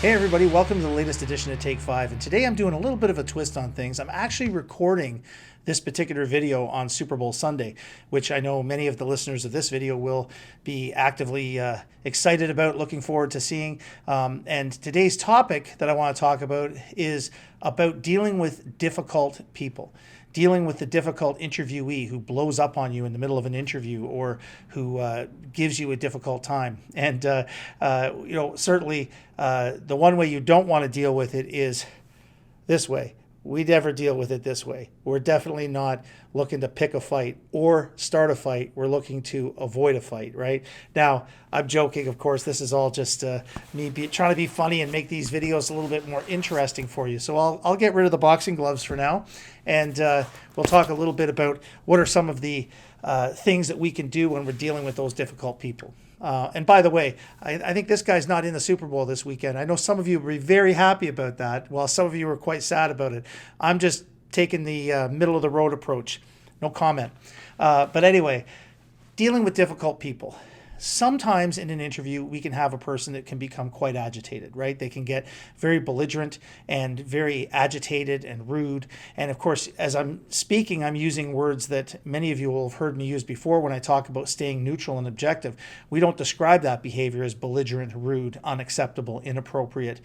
Hey everybody, welcome to the latest edition of Take 5, and today I'm doing a little bit of a twist on things. I'm actually recording this particular video on Super Bowl Sunday, which I know many of the listeners of this video will be actively excited about, looking forward to seeing. And today's topic that I want to talk about is about dealing with difficult people. Dealing with the difficult interviewee who blows up on you in the middle of an interview or who gives you a difficult time. And, certainly the one way you don't want to deal with it is this way. We never deal with it this way. We're definitely not looking to pick a fight or start a fight. We're looking to avoid a fight, right? Now, I'm joking, of course. This is all just me trying to be funny and make these videos a little bit more interesting for you. So I'll get rid of the boxing gloves for now, and we'll talk a little bit about what are some of the things that we can do when we're dealing with those difficult people. And by the way, I think this guy's not in the Super Bowl this weekend. I know some of you will be very happy about that, while some of you are quite sad about it. I'm just taking the middle of the road approach. No comment. But anyway, dealing with difficult people. Sometimes in an interview, we can have a person that can become quite agitated, right? They can get very belligerent and very agitated and rude. And of course, as I'm speaking, I'm using words that many of you will have heard me use before when I talk about staying neutral and objective. We don't describe that behavior as belligerent, rude, unacceptable, inappropriate,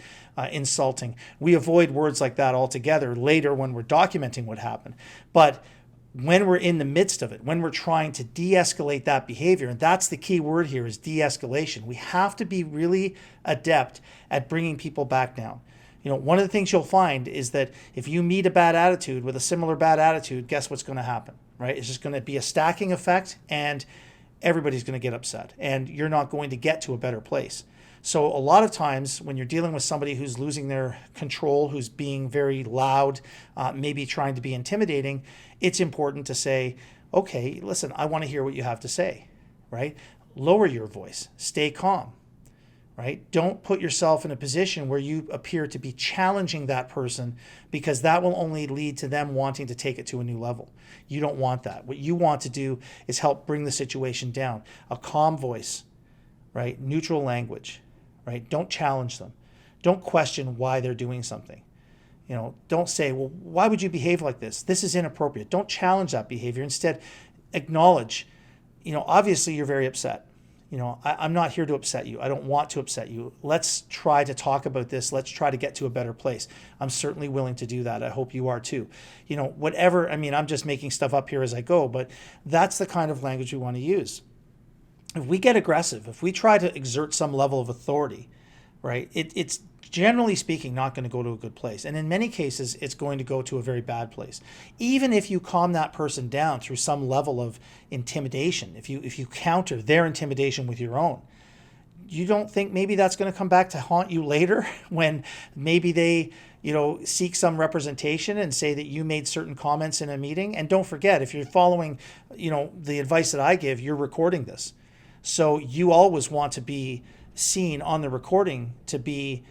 insulting. We avoid words like that altogether later when we're documenting what happened. But when we're in the midst of it, when we're trying to de-escalate that behavior, and that's the key word here is de-escalation, we have to be really adept at bringing people back down. You know, one of the things you'll find is that if you meet a bad attitude with a similar bad attitude, guess what's going to happen, right? It's just going to be a stacking effect, and everybody's going to get upset, and you're not going to get to a better place. So a lot of times when you're dealing with somebody who's losing their control, who's being very loud, maybe trying to be intimidating, it's important to say, okay, listen, I want to hear what you have to say, right? Lower your voice, stay calm, right? Don't put yourself in a position where you appear to be challenging that person, because that will only lead to them wanting to take it to a new level. You don't want that. What you want to do is help bring the situation down. A calm voice, right? Neutral language. Right? Don't challenge them. Don't question why they're doing something. You know, don't say, well, why would you behave like this? This is inappropriate. Don't challenge that behavior. Instead, acknowledge, obviously you're very upset. I'm not here to upset you. I don't want to upset you. Let's try to talk about this. Let's try to get to a better place. I'm certainly willing to do that. I hope you are too. Whatever, I'm just making stuff up here as I go, but that's the kind of language we want to use. If we get aggressive, if we try to exert some level of authority, right, it's generally speaking not going to go to a good place. And in many cases, it's going to go to a very bad place. Even if you calm that person down through some level of intimidation, if you counter their intimidation with your own, you don't think maybe that's going to come back to haunt you later when maybe they seek some representation and say that you made certain comments in a meeting? And don't forget, if you're following, the advice that I give, you're recording this. So you always want to be seen on the recording to be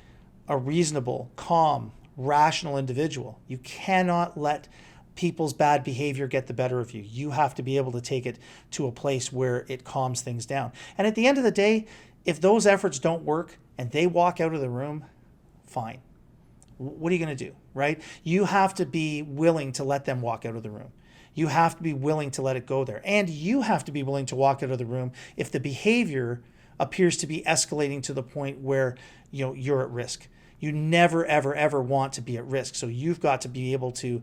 a reasonable, calm, rational individual. You cannot let people's bad behavior get the better of you. You have to be able to take it to a place where it calms things down. And at the end of the day, if those efforts don't work and they walk out of the room, fine. What are you going to do, right? You have to be willing to let them walk out of the room. You have to be willing to let it go there. And you have to be willing to walk out of the room if the behavior appears to be escalating to the point where you're at risk. You never, ever, ever want to be at risk. So you've got to be able to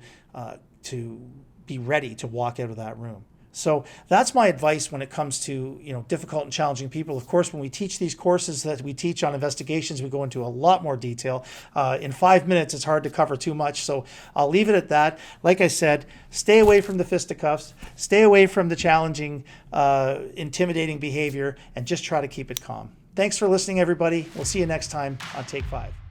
be ready to walk out of that room. So that's my advice when it comes to difficult and challenging people. Of course, when we teach these courses that we teach on investigations, we go into a lot more detail. In 5 minutes, it's hard to cover too much, so I'll leave it at that. Like I said, stay away from the fisticuffs, stay away from the challenging, intimidating behavior, and just try to keep it calm. Thanks for listening, everybody. We'll see you next time on Take 5.